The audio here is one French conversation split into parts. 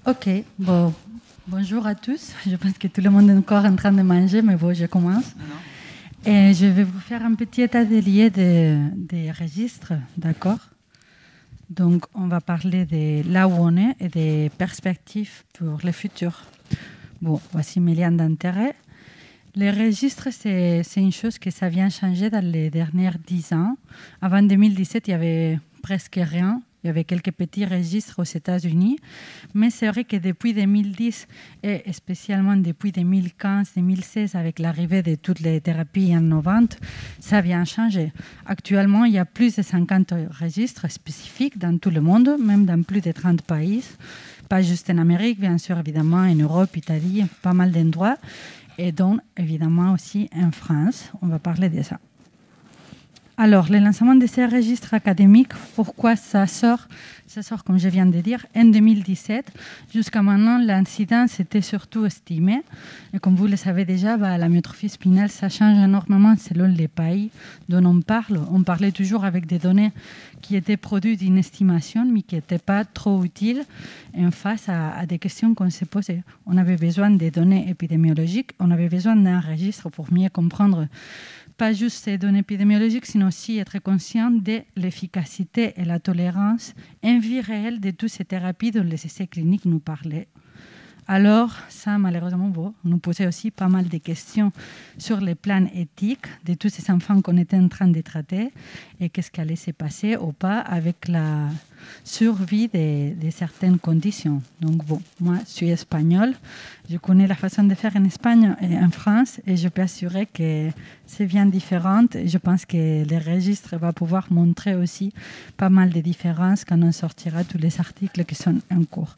Ok, bon, bonjour à tous. Je pense que tout le monde est encore en train de manger, mais bon, je commence. Et je vais vous faire un petit état des lieux des registres, d'accord? Donc, on va parler de là où on est et des perspectives pour le futur. Bon, voici mes liens d'intérêt. Les registres, c'est une chose que ça vient changer dans les dernières 10 ans. Avant 2017, il y avait presque rien. Il y avait quelques petits registres aux États-Unis. Mais c'est vrai que depuis 2010 et spécialement depuis 2015-2016, avec l'arrivée de toutes les thérapies innovantes, ça vient changer. Actuellement, il y a plus de 50 registres spécifiques dans tout le monde, même dans plus de 30 pays. Pas juste en Amérique, bien sûr, évidemment, en Europe, Italie, pas mal d'endroits. Et donc, évidemment, aussi en France. On va parler de ça. Alors, le lancement de ces registres académiques, pourquoi ça sort? Ça sort, comme je viens de dire, en 2017. Jusqu'à maintenant, l'incidence était surtout estimée. Et comme vous le savez déjà, la myotrophie spinale, ça change énormément selon les pays dont on parle. On parlait toujours avec des données qui étaient produites d'une estimation, mais qui n'étaient pas trop utiles en face à des questions qu'on s'est posées. On avait besoin des données épidémiologiques, on avait besoin d'un registre pour mieux comprendre pas juste ces données épidémiologiques, mais aussi être conscient de l'efficacité et la tolérance en vie réelle de toutes ces thérapies dont les essais cliniques nous parlaient. Alors, ça, malheureusement, nous posait aussi pas mal de questions sur le plan éthique de tous ces enfants qu'on était en train de traiter et qu'est-ce qui allait se passer ou pas avec la survie de certaines conditions. Donc, moi, je suis espagnole, je connais la façon de faire en Espagne et en France et je peux assurer que c'est bien différent. Je pense que le registre va pouvoir montrer aussi pas mal de différences quand on sortira tous les articles qui sont en cours.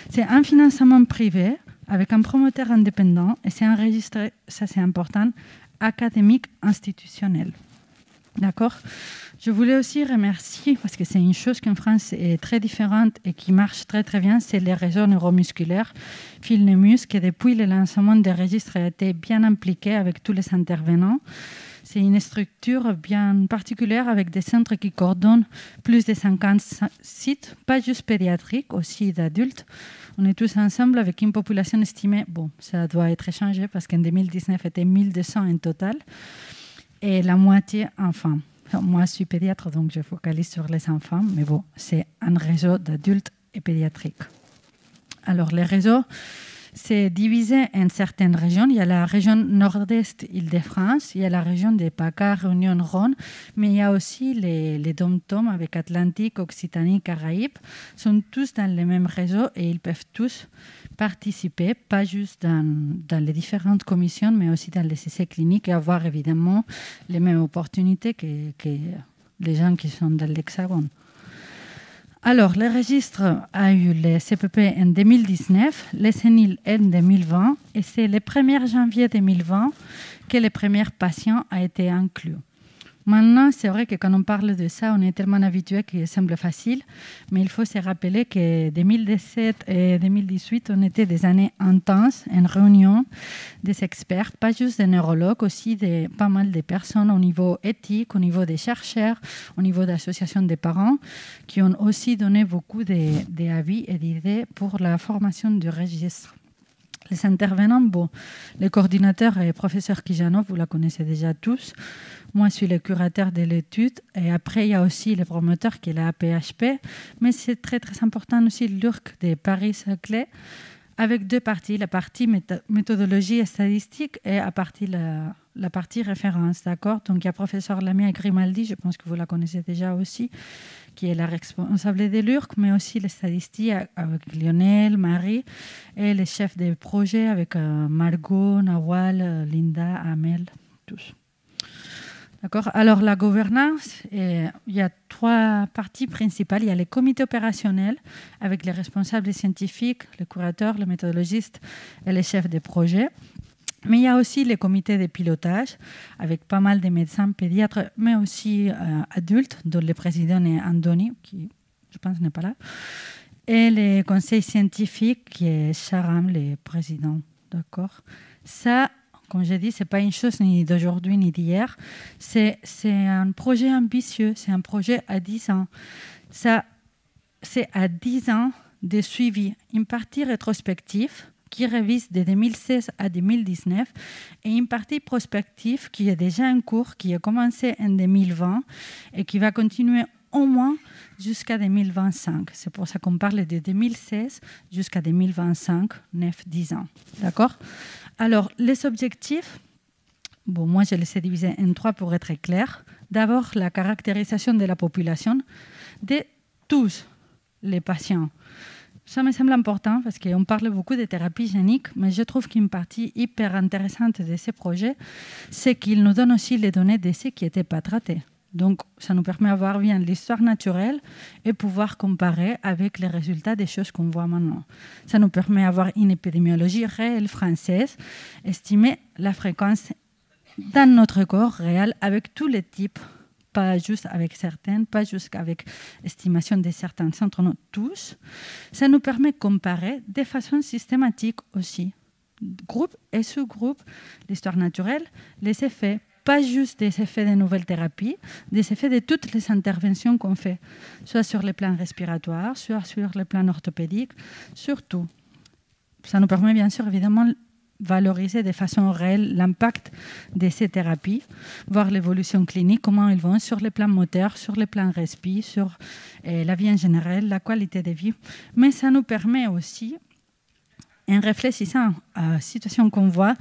C'est un financement privé avec un promoteur indépendant et c'est un registre, ça c'est important, académique institutionnel. D'accord? Je voulais aussi remercier, parce que c'est une chose qu'en France est très différente et qui marche très très bien, c'est les réseaux neuromusculaires, Philnemus, qui depuis le lancement des registres a été bien impliqué avec tous les intervenants. C'est une structure bien particulière avec des centres qui coordonnent plus de 50 sites, pas juste pédiatriques, aussi d'adultes. On est tous ensemble avec une population estimée, ça doit être changé parce qu'en 2019, c'était 1200 en total, et la moitié enfants. Moi, je suis pédiatre, donc je focalise sur les enfants, mais c'est un réseau d'adultes et pédiatriques. Alors, les réseaux, c'est divisé en certaines régions. Il y a la région nord-est Île-de-France, il y a la région des PACA, Réunion, Rhône, mais il y a aussi les DOM-TOM avec Atlantique, Occitanie, Caraïbes. Ils sont tous dans le même réseau et ils peuvent tous participer, pas juste dans les différentes commissions, mais aussi dans les essais cliniques et avoir évidemment les mêmes opportunités que les gens qui sont dans l'Hexagone. Alors, le registre a eu les CPP en 2019, les séniles en 2020, et c'est le 1er janvier 2020 que les premiers patients ont été inclus. Maintenant, c'est vrai que quand on parle de ça, on est tellement habitué qu'il semble facile, mais il faut se rappeler que 2017 et 2018, on était des années intenses, en réunion des experts, pas juste des neurologues, aussi pas mal de personnes au niveau éthique, au niveau des chercheurs, au niveau d'associations de parents, qui ont aussi donné beaucoup d'avis et d'idées pour la formation du registre. Les intervenants, le coordinateur et professeur Kijano, vous la connaissez déjà tous. Moi, je suis le curateur de l'étude. Et après, il y a aussi le promoteur qui est la APHP. Mais c'est très, très important aussi l'URC de Paris-Saclay, avec deux parties. La partie méthodologie et statistique et la partie référence. D'accord? Donc, il y a professeur Lamia Grimaldi, je pense que vous la connaissez déjà aussi, qui est la responsable de l'URC, mais aussi les statistiques avec Lionel, Marie, et les chefs de projet avec Margot, Nawal, Linda, Amel, tous. D'accord. Alors, la gouvernance, il y a 3 parties principales. Il y a les comités opérationnels avec les responsables scientifiques, les curateurs, les méthodologistes et les chefs de projet. Mais il y a aussi les comités de pilotage avec pas mal de médecins pédiatres, mais aussi adultes, dont le président est Andoni, qui, je pense, n'est pas là. Et les conseils scientifiques, qui est Charam, le président. D'accord. Ça, comme j'ai dit, ce n'est pas une chose ni d'aujourd'hui ni d'hier. C'est un projet ambitieux, c'est un projet à 10 ans. Ça, c'est à 10 ans de suivi, une partie rétrospective qui révise de 2016 à 2019 et une partie prospective qui est déjà en cours, qui a commencé en 2020 et qui va continuer au moins jusqu'à 2025. C'est pour ça qu'on parle de 2016 jusqu'à 2025, 9-10 ans. D'accord? Alors, les objectifs, bon, moi je les ai divisés en 3 pour être clair. D'abord, la caractérisation de la population de tous les patients. Ça me semble important parce qu'on parle beaucoup de thérapie génique, mais je trouve qu'une partie hyper intéressante de ces projets, c'est qu'ils nous donnent aussi les données de ceux qui n'étaient pas traités. Donc, ça nous permet d'avoir bien l'histoire naturelle et pouvoir comparer avec les résultats des choses qu'on voit maintenant. Ça nous permet d'avoir une épidémiologie réelle française, estimer la fréquence dans notre corps réel avec tous les types, pas juste avec certaines, pas juste avec estimation de certains centres, non, tous. Ça nous permet de comparer de façon systématique aussi, groupe et sous-groupe, l'histoire naturelle, les effets, pas juste des effets des nouvelles thérapies, des effets de toutes les interventions qu'on fait, soit sur le plan respiratoire, soit sur le plan orthopédique, surtout. Ça nous permet bien sûr évidemment valoriser de façon réelle l'impact de ces thérapies, voir l'évolution clinique, comment ils vont sur les plans moteurs, sur les plans respi, sur la vie en général, la qualité de vie. Mais ça nous permet aussi, en réfléchissant à la situation qu'on voit,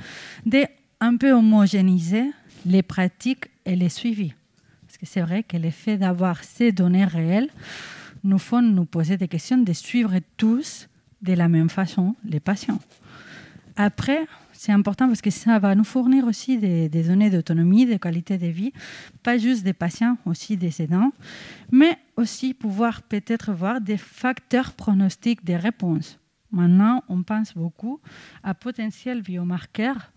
d'un peu homogénéiser les pratiques et les suivis. Parce que c'est vrai que le fait d'avoir ces données réelles nous font nous poser des questions de suivre tous de la même façon les patients. Après, c'est important parce que ça va nous fournir aussi des données d'autonomie, de qualité de vie, pas juste des patients, aussi des aidants, mais aussi pouvoir peut-être voir des facteurs pronostiques des réponses. Maintenant, on pense beaucoup à potentiels biomarqueurs.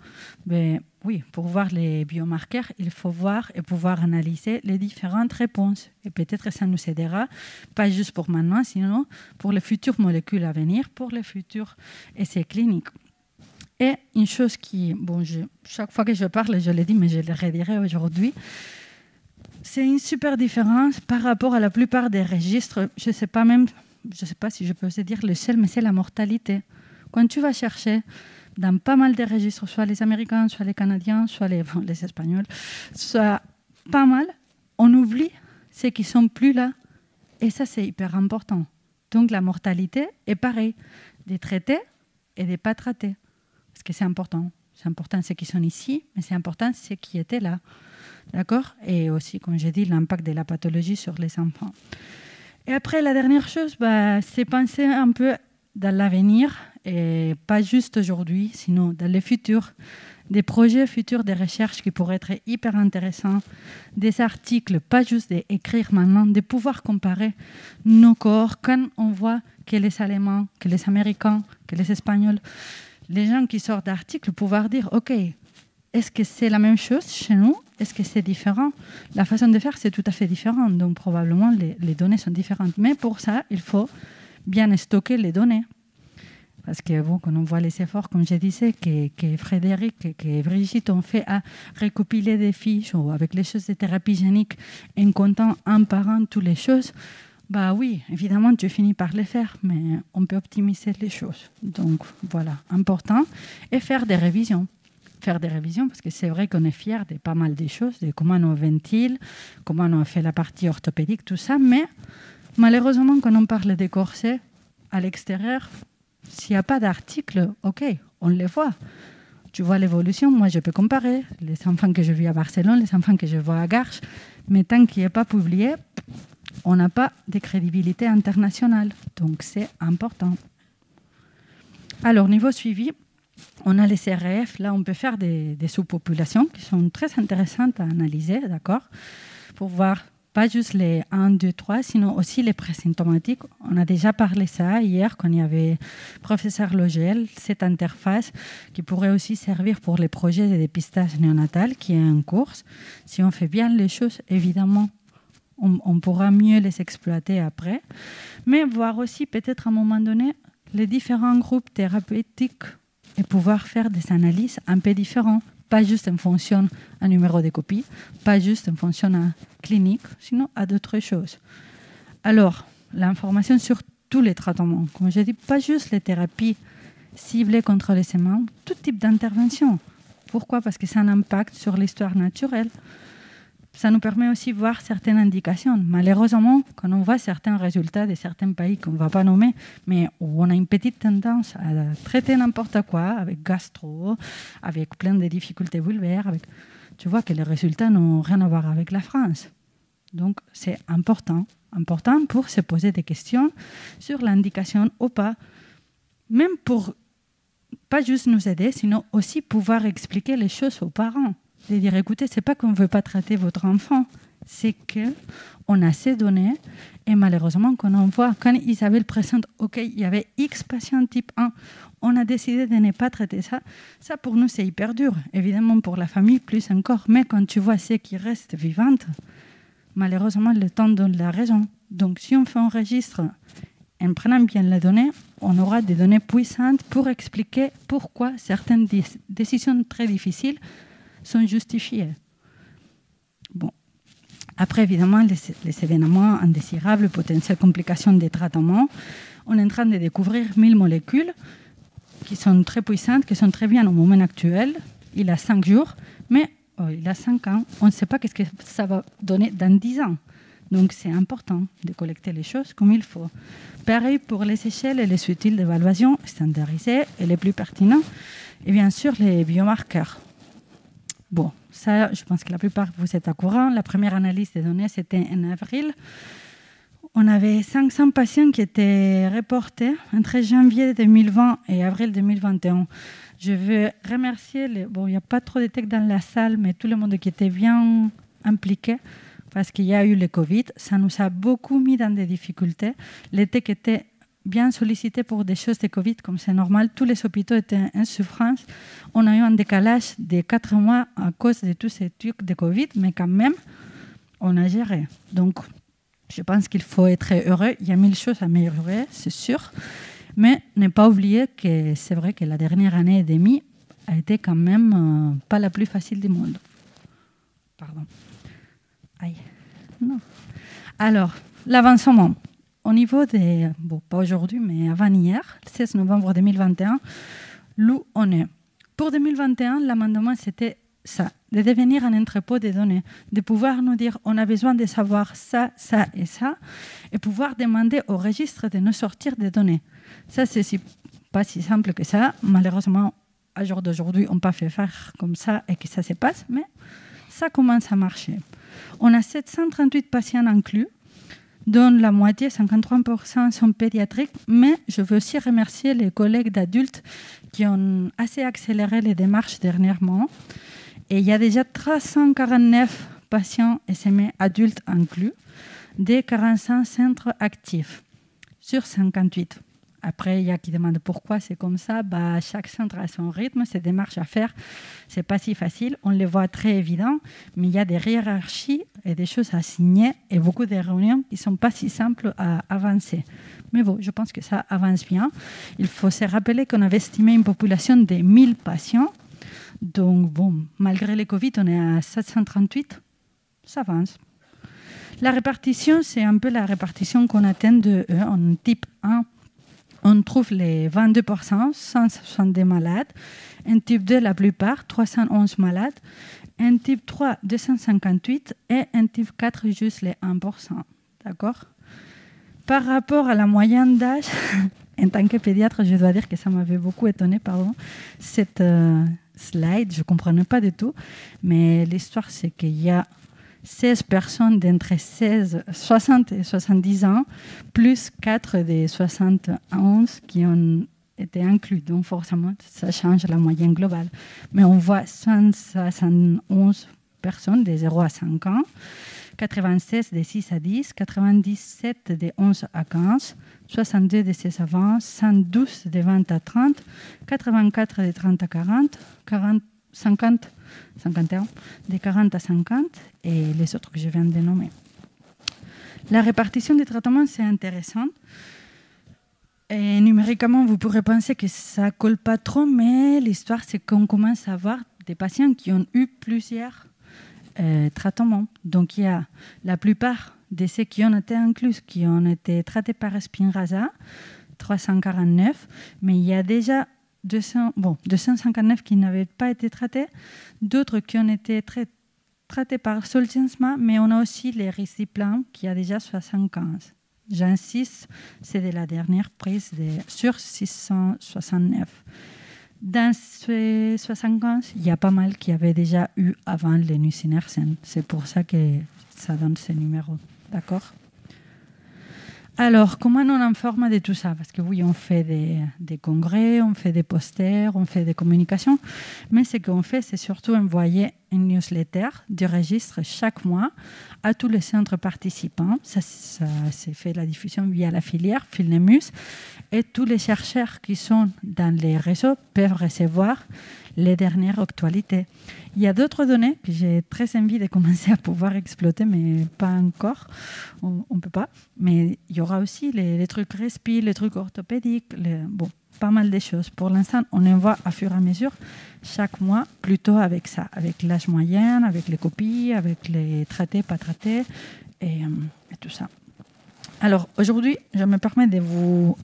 Mais oui, pour voir les biomarqueurs, il faut voir et pouvoir analyser les différentes réponses. Et peut-être ça nous aidera, pas juste pour maintenant, sinon pour les futures molécules à venir, pour les futurs essais cliniques. Et une chose qui, bon, chaque fois que je parle, je le dis, mais je le redirai aujourd'hui, c'est une super différence par rapport à la plupart des registres. Je ne sais pas si je peux te dire le seul, mais c'est la mortalité. Quand tu vas chercher dans pas mal de registres, soit les Américains, soit les Canadiens, soit les Espagnols, soit pas mal, on oublie ceux qui ne sont plus là. Et ça, c'est hyper important. Donc la mortalité est pareil, des traités et des pas traités. Parce que c'est important. C'est important ceux qui sont ici, mais c'est important ceux qui étaient là. D'accord? Et aussi, comme j'ai dit, l'impact de la pathologie sur les enfants. Et après, la dernière chose, c'est penser un peu dans l'avenir, et pas juste aujourd'hui, sinon dans le futur. Des projets futurs de recherche qui pourraient être hyper intéressants, des articles, pas juste d'écrire maintenant, de pouvoir comparer nos corps quand on voit que les Allemands, que les Américains, que les Espagnols, les gens qui sortent d'articles, pouvoir dire, OK, est-ce que c'est la même chose chez nous? Est-ce que c'est différent? La façon de faire, c'est tout à fait différent. Donc, probablement, les données sont différentes. Mais pour ça, il faut bien stocker les données. Parce que, bon, quand on voit les efforts, comme je disais, que Frédéric et que Brigitte ont fait à recopiler des fiches ou avec les choses de thérapie génique en comptant un par un toutes les choses, oui, évidemment, tu finis par les faire, mais on peut optimiser les choses. Donc, voilà, important. Et faire des révisions. Faire des révisions, parce que c'est vrai qu'on est fiers de pas mal de choses, de comment on ventile, comment on fait la partie orthopédique, tout ça, mais malheureusement, quand on parle des corsets à l'extérieur, s'il n'y a pas d'article, OK, on les voit. Tu vois l'évolution, moi je peux comparer les enfants que je vis à Barcelone, les enfants que je vois à Garches, mais tant qu'il n'est pas publié, on n'a pas de crédibilité internationale. Donc c'est important. Alors, niveau suivi, on a les CRF. Là, on peut faire des sous-populations qui sont très intéressantes à analyser, d'accord? Pour voir pas juste les 1, 2, 3, sinon aussi les présymptomatiques. On a déjà parlé de ça hier quand il y avait professeur Logel, cette interface qui pourrait aussi servir pour les projets de dépistage néonatal qui est en cours. Si on fait bien les choses, évidemment, on pourra mieux les exploiter après. Mais voir aussi peut-être à un moment donné les différents groupes thérapeutiques et pouvoir faire des analyses un peu différentes. Pas juste en fonction d'un numéro de copie, pas juste en fonction d'un clinique, sinon à d'autres choses. Alors, l'information sur tous les traitements. Comme je dis, pas juste les thérapies ciblées contre les semences, tout type d'intervention. Pourquoi? Parce que ça a un impact sur l'histoire naturelle. Ça nous permet aussi de voir certaines indications. Malheureusement, quand on voit certains résultats de certains pays qu'on ne va pas nommer, mais où on a une petite tendance à traiter n'importe quoi, avec gastro, avec plein de difficultés vulvaires, tu vois que les résultats n'ont rien à voir avec la France. Donc, c'est important pour se poser des questions sur l'indication ou pas, même pour pas juste nous aider, sinon aussi pouvoir expliquer les choses aux parents. De dire, écoutez, c'est pas qu'on ne veut pas traiter votre enfant, c'est qu'on a ces données et malheureusement, quand on voit, quand Isabelle présente, OK, il y avait X patients type 1, on a décidé de ne pas traiter ça. Ça, pour nous, c'est hyper dur. Évidemment, pour la famille, plus encore. Mais quand tu vois ceux qui restent vivantes, malheureusement, le temps donne la raison. Donc, si on fait un registre en prenant bien les données, on aura des données puissantes pour expliquer pourquoi certaines décisions très difficiles sont justifiées. Bon. Après, évidemment, les événements indésirables, potentielles complications des traitements, on est en train de découvrir 1000 molécules qui sont très puissantes, qui sont très bien au moment actuel. Il a 5 jours, mais il a 5 ans. On ne sait pas ce que ça va donner dans 10 ans. Donc, c'est important de collecter les choses comme il faut. Pareil pour les échelles et les outils d'évaluation standardisés et les plus pertinents. Et bien sûr, les biomarqueurs. Bon, ça, je pense que la plupart, vous êtes au courant. La première analyse des données, c'était en avril. On avait 500 patients qui étaient reportés entre janvier 2020 et avril 2021. Je veux remercier, bon, il n'y a pas trop de textes dans la salle, mais tout le monde qui était bien impliqué, parce qu'il y a eu le Covid. Ça nous a beaucoup mis dans des difficultés. Les techs étaient bien sollicités pour des choses de Covid, comme c'est normal. Tous les hôpitaux étaient en souffrance. On a eu un décalage de 4 mois à cause de tous ces trucs de Covid, mais quand même, on a géré. Donc, je pense qu'il faut être heureux. Il y a 1000 choses à améliorer, c'est sûr. Mais ne pas oublier que c'est vrai que la dernière année et demie a été quand même pas la plus facile du monde. Pardon. Aïe. Non. Alors, l'avancement. Au niveau des... Bon, pas aujourd'hui, mais avant hier, le 16 novembre 2021, où on est. Pour 2021, l'amendement, c'était ça, de devenir un entrepôt de données, de pouvoir nous dire on a besoin de savoir ça, ça et ça, et pouvoir demander au registre de nous sortir des données. Ça, c'est pas si simple que ça. Malheureusement, à jour d'aujourd'hui, on n'a pas fait faire comme ça et que ça se passe, mais ça commence à marcher. On a 738 patients inclus, dont la moitié, 53%, sont pédiatriques, mais je veux aussi remercier les collègues d'adultes qui ont assez accéléré les démarches dernièrement. Et il y a déjà 349 patients SMA adultes inclus, des 45 centres actifs sur 58. Après, il y a qui demandent pourquoi c'est comme ça. Chaque centre a son rythme, ses démarches à faire. Ce n'est pas si facile. On les voit très évidents, mais il y a des hiérarchies et des choses à signer et beaucoup de réunions qui ne sont pas si simples à avancer. Mais bon, je pense que ça avance bien. Il faut se rappeler qu'on avait estimé une population de 1000 patients. Donc, bon, malgré le Covid, on est à 738. Ça avance. La répartition, c'est un peu la répartition qu'on atteint en type 1. On trouve les 22%, 162 malades. En type 2, la plupart, 311 malades. En type 3, 258. Et en type 4, juste les 1%. D'accord? Par rapport à la moyenne d'âge, en tant que pédiatre, je dois dire que ça m'avait beaucoup étonné, cette slide. Je ne comprenais pas du tout. Mais l'histoire, c'est qu'il y a 16 personnes d'entre 60 et 70 ans, plus 4 des 71 qui ont été inclus. Donc forcément, ça change la moyenne globale. Mais on voit 171 personnes de 0 à 5 ans, 96 de 6 à 10, 97 de 11 à 15, 62 de 16 à 20, 112 de 20 à 30, 84 de 30 à 40, 51 de 40 à 50 et les autres que je viens de nommer. La répartition des traitements, c'est intéressant. Et numériquement, vous pourrez penser que ça ne colle pas trop, mais l'histoire, c'est qu'on commence à avoir des patients qui ont eu plusieurs traitements. Donc, il y a la plupart de ceux qui ont été inclus, qui ont été traités par Spinraza, 349, mais il y a déjà 259 qui n'avaient pas été traités, d'autres qui ont été traités par Zolgensma, mais on a aussi les Risdiplam qui a déjà 75. J'insiste, c'est de la dernière prise sur 669. Dans ces 75, il y a pas mal qui avaient déjà eu avant les nusinersen. C'est pour ça que ça donne ces numéros. D'accord ? Alors, comment on informe de tout ça? Parce que oui, on fait des congrès, on fait des posters, on fait des communications, mais ce qu'on fait, c'est surtout envoyer une newsletter du registre chaque mois à tous les centres participants. Ça s'est fait la diffusion via la filière Filnemus, et tous les chercheurs qui sont dans les réseaux peuvent recevoir les dernières actualités. Il y a d'autres données que j'ai très envie de commencer à pouvoir exploiter, mais pas encore. On ne peut pas. Mais il y aura aussi les trucs respi, les trucs orthopédiques, pas mal de choses. Pour l'instant, on envoie à fur et à mesure, chaque mois, plutôt avec ça, avec l'âge moyen, avec les copies, avec les traités, pas traités, et tout ça. Alors, aujourd'hui, je me permets de vous...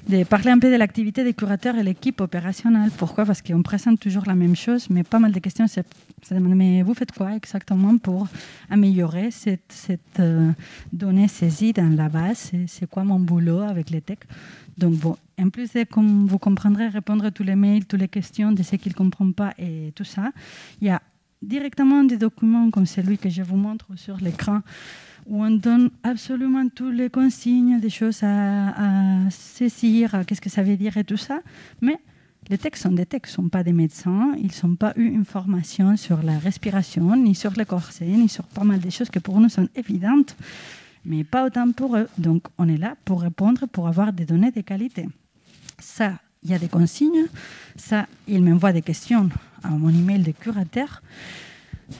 de parler un peu de l'activité des curateurs et l'équipe opérationnelle. Pourquoi? Parce qu'on présente toujours la même chose, mais pas mal de questions se demandent, mais vous faites quoi exactement pour améliorer cette donnée saisie dans la base? C'est quoi mon boulot avec les techs? Donc bon, en plus de, comme vous comprendrez, répondre à tous les mails, toutes les questions de ceux qui ne comprennent pas et tout ça, il y a directement des documents comme celui que je vous montre sur l'écran, où on donne absolument toutes les consignes, des choses à saisir, qu'est-ce que ça veut dire et tout ça. Mais les textes sont des textes, ne sont pas des médecins. Ils n'ont pas eu une formation sur la respiration, ni sur le corset, ni sur pas mal de choses qui pour nous sont évidentes, mais pas autant pour eux. Donc on est là pour répondre, pour avoir des données de qualité. Ça, il y a des consignes. Ça, ils m'envoient des questions à mon email de curateur.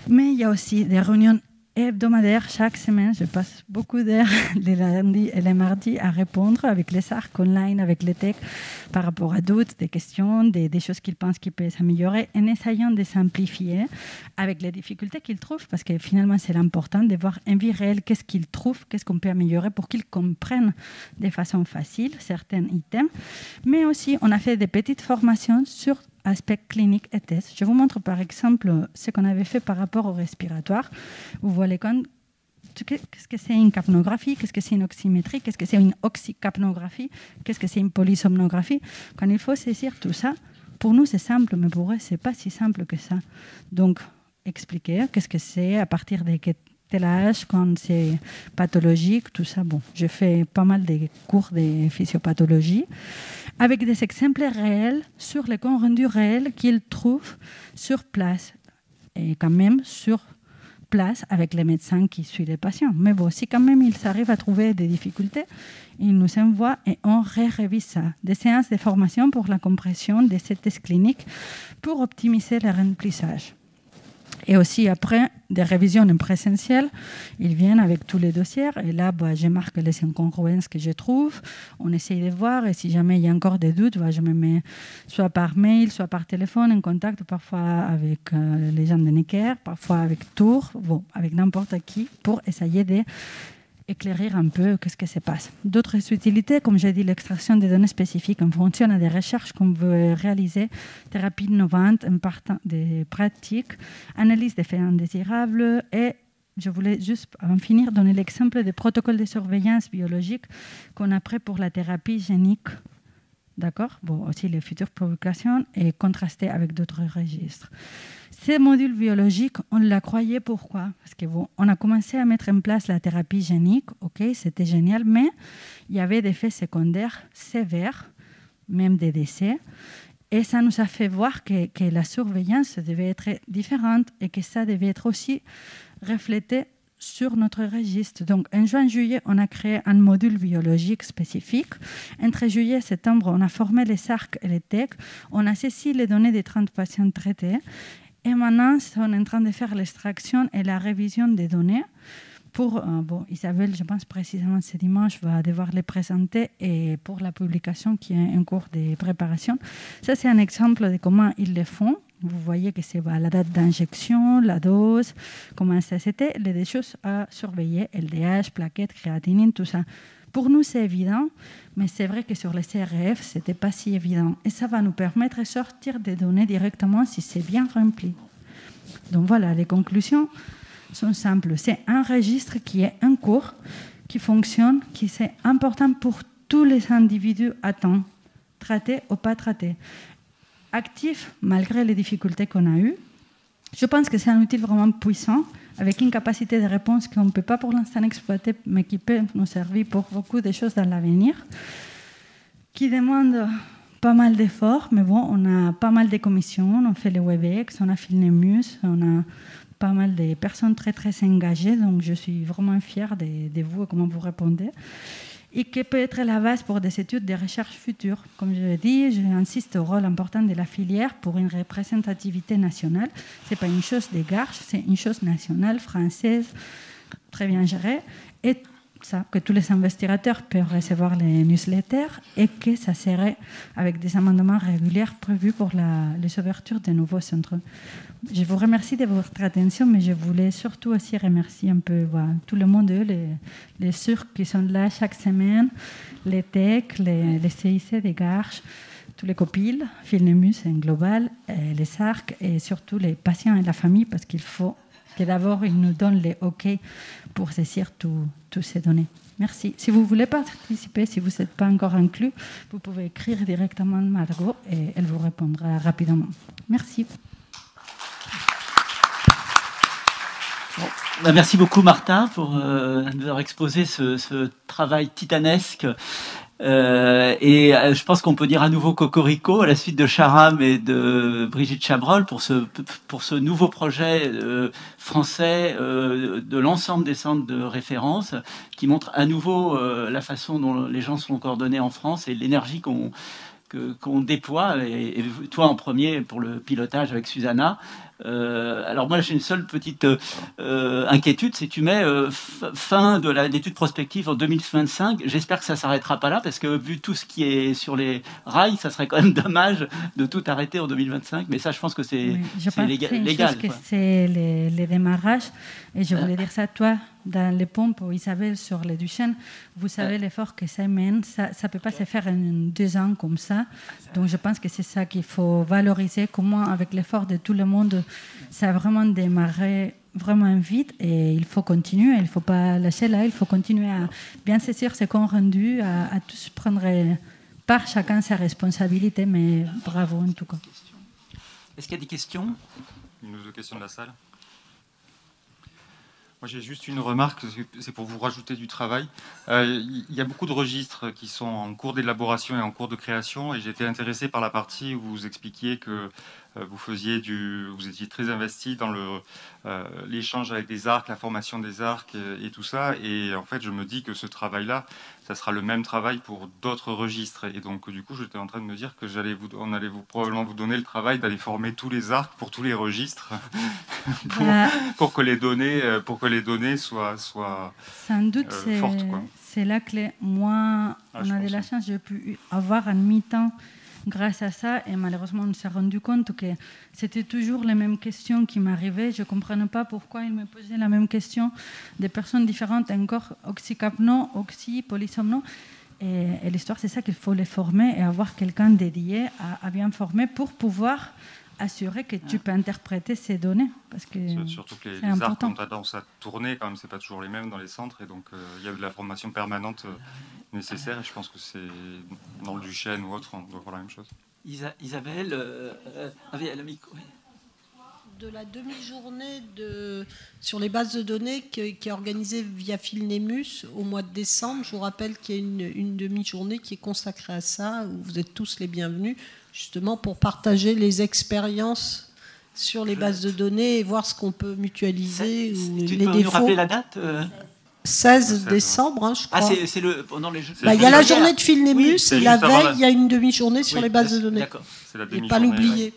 Mais il y a aussi des réunions hebdomadaires chaque semaine. Je passe beaucoup d'heures les lundis et les mardis à répondre avec les SARC online, avec les techs, par rapport à doutes, des questions, des choses qu'ils pensent qu'ils peuvent s'améliorer, en essayant de simplifier avec les difficultés qu'ils trouvent, parce que finalement c'est l'important de voir en vie réelle qu'est-ce qu'ils trouvent, qu'est-ce qu'on peut améliorer pour qu'ils comprennent de façon facile certains items. Mais aussi, on a fait des petites formations sur aspect clinique et test. Je vous montre par exemple ce qu'on avait fait par rapport au respiratoire. Vous voyez qu'est-ce que c'est une capnographie, qu'est-ce que c'est une oxymétrie, qu'est-ce que c'est une oxycapnographie, qu'est-ce que c'est une polysomnographie. Quand il faut saisir tout ça, pour nous c'est simple, mais pour eux c'est pas si simple que ça. Donc expliquer qu'est-ce que c'est, à partir de tel âge, quand c'est pathologique, tout ça. Bon, je fais pas mal de cours de physiopathologie avec des exemples réels sur les comptes rendus réels qu'ils trouvent sur place, et quand même sur place avec les médecins qui suivent les patients. Mais bon, si quand même ils arrivent à trouver des difficultés, ils nous envoient et on révise ça. Des séances de formation pour la compréhension de ces tests cliniques pour optimiser le remplissage. Et aussi, après, des révisions en présentiel, ils viennent avec tous les dossiers. Et là, je marque les incongruences que je trouve. On essaye de voir. Et si jamais il y a encore des doutes, je me mets soit par mail, soit par téléphone en contact, parfois avec les gens de Necker, parfois avec Tours, avec n'importe qui, pour essayer d'éclairer un peu qu'est-ce que se passe. D'autres utilités, comme j'ai dit, l'extraction des données spécifiques en fonction des recherches qu'on veut réaliser, thérapie innovante, en partant des pratiques, analyse des faits indésirables. Et je voulais juste, avant de finir, donner l'exemple des protocoles de surveillance biologique qu'on a pris pour la thérapie génique. D'accord? Aussi les futures publications et contrasté avec d'autres registres. Ces modules biologiques, on l'a croyé. Pourquoi? Parce que on a commencé à mettre en place la thérapie génique. Ok, c'était génial, mais il y avait des effets secondaires sévères, même des décès. Et ça nous a fait voir que la surveillance devait être différente et que ça devait être aussi reflété sur notre registre. Donc, en juin-juillet, on a créé un module biologique spécifique. Entre juillet et septembre, on a formé les SARC et les TEC. On a saisi les données des 30 patients traités. Et maintenant, on est en train de faire l'extraction et la révision des données Bon, Isabelle, je pense précisément ce dimanche, va devoir les présenter et pour la publication qui est en cours de préparation. Ça, c'est un exemple de comment ils le font. Vous voyez que c'est la date d'injection, la dose, comment ça c'était, les deux choses à surveiller, LDH, plaquettes, créatinine, tout ça. Pour nous, c'est évident, mais c'est vrai que sur les CRF, ce n'était pas si évident. Et ça va nous permettre de sortir des données directement si c'est bien rempli. Donc voilà, les conclusions sont simples. C'est un registre qui est en cours, qui fonctionne, qui c'est important pour tous les individus à temps, traités ou pas traités. Actif, malgré les difficultés qu'on a eues. Je pense que c'est un outil vraiment puissant, avec une capacité de réponse qu'on ne peut pas pour l'instant exploiter, mais qui peut nous servir pour beaucoup de choses dans l'avenir, qui demande pas mal d'efforts, mais bon, on a pas mal de commissions, on fait les WebEx, on a Filnemus, on a pas mal de personnes très, très engagées, donc je suis vraiment fière de vous et comment vous répondez. Et qui peut être la base pour des études de recherche futures. Comme je l'ai dit, j'insiste au rôle important de la filière pour une représentativité nationale. Ce n'est pas une chose des Garches, c'est une chose nationale, française, très bien gérée. Et ça, que tous les investigateurs peuvent recevoir les newsletters et que ça serait avec des amendements réguliers prévus pour les ouvertures de nouveaux centres. Je vous remercie de votre attention, mais je voulais surtout aussi remercier un peu tout le monde, les SURC qui sont là chaque semaine, les TEC, les CIC des Garches, tous les COPIL, Filnemus en global, les SARC et surtout les patients et la famille, parce qu'il faut que d'abord ils nous donnent les OK pour saisir toutes ces données. Merci. Si vous voulez participer, si vous n'êtes pas encore inclus, vous pouvez écrire directement à Margot et elle vous répondra rapidement. Merci. Merci beaucoup Martha pour nous avoir exposé ce travail titanesque. Je pense qu'on peut dire à nouveau cocorico à la suite de Charam et de Brigitte Chabrol pour ce nouveau projet français de l'ensemble des centres de référence qui montre à nouveau la façon dont les gens sont coordonnés en France et l'énergie qu'on déploie, et toi en premier pour le pilotage avec Susanna. Alors moi j'ai une seule petite inquiétude, c'est que tu mets fin de l'étude prospective en 2025. J'espère que ça s'arrêtera pas là, parce que vu tout ce qui est sur les rails, ça serait quand même dommage de tout arrêter en 2025. Mais ça, je pense que c'est légal. C'est les démarrages. Et je voulais dire ça, toi, dans les pompes, Isabelle, sur les Duchesnes, vous savez l'effort que ça mène. Ça ne peut pas se faire en 2 ans comme ça. Donc je pense que c'est ça qu'il faut valoriser, comment avec l'effort de tout le monde, ça a vraiment démarré vraiment vite, et il faut continuer, il ne faut pas lâcher là, il faut continuer à bien saisir ce qu'on a rendu, à tous prendre par chacun sa responsabilité, mais bravo en tout cas. Est-ce qu'il y a des questions? Une ou deux questions de la salle. Moi, j'ai juste une remarque, c'est pour vous rajouter du travail. Il y a beaucoup de registres qui sont en cours d'élaboration et en cours de création, et j'étais intéressé par la partie où vous expliquiez que vous étiez très investi dans l'échange avec des arcs, la formation des arcs et tout ça. Et en fait, je me dis que ce travail-là, ça sera le même travail pour d'autres registres. Et donc, du coup, j'étais en train de me dire que on allait probablement vous donner le travail d'aller former tous les arcs pour tous les registres pour que les données soient sans doute fortes, quoi. C'est la clé. Moi, on a de la chance, j'ai pu avoir un mi-temps grâce à ça, et malheureusement on s'est rendu compte que c'était toujours les mêmes questions qui m'arrivaient. Je ne comprenais pas pourquoi ils me posaient la même question, des personnes différentes, encore oxycapno, polysomno. Et l'histoire, c'est ça, qu'il faut les former et avoir quelqu'un dédié à bien former pour pouvoir assurer que tu peux interpréter ces données, parce que surtout que les arcs ont tendance à tourner quand même, c'est pas toujours les mêmes dans les centres, et donc il y a de la formation permanente nécessaire, et je pense que c'est dans le Duchesne ou autre, on doit voir la même chose. Isabelle avait le micro. De la demi-journée sur les bases de données qui est organisée via Filnemus au mois de décembre, je vous rappelle qu'il y a une demi-journée qui est consacrée à ça, où vous êtes tous les bienvenus, justement pour partager les expériences sur les bases de données et voir ce qu'on peut mutualiser ou les défauts. Tu peux nous rappeler la date 16 décembre, je crois. Ah, c'est pendant les Jeux. Il y a la journée de Filnemus, et la veille, il y a une demi-journée sur les bases de données. D'accord. Et pas l'oublier.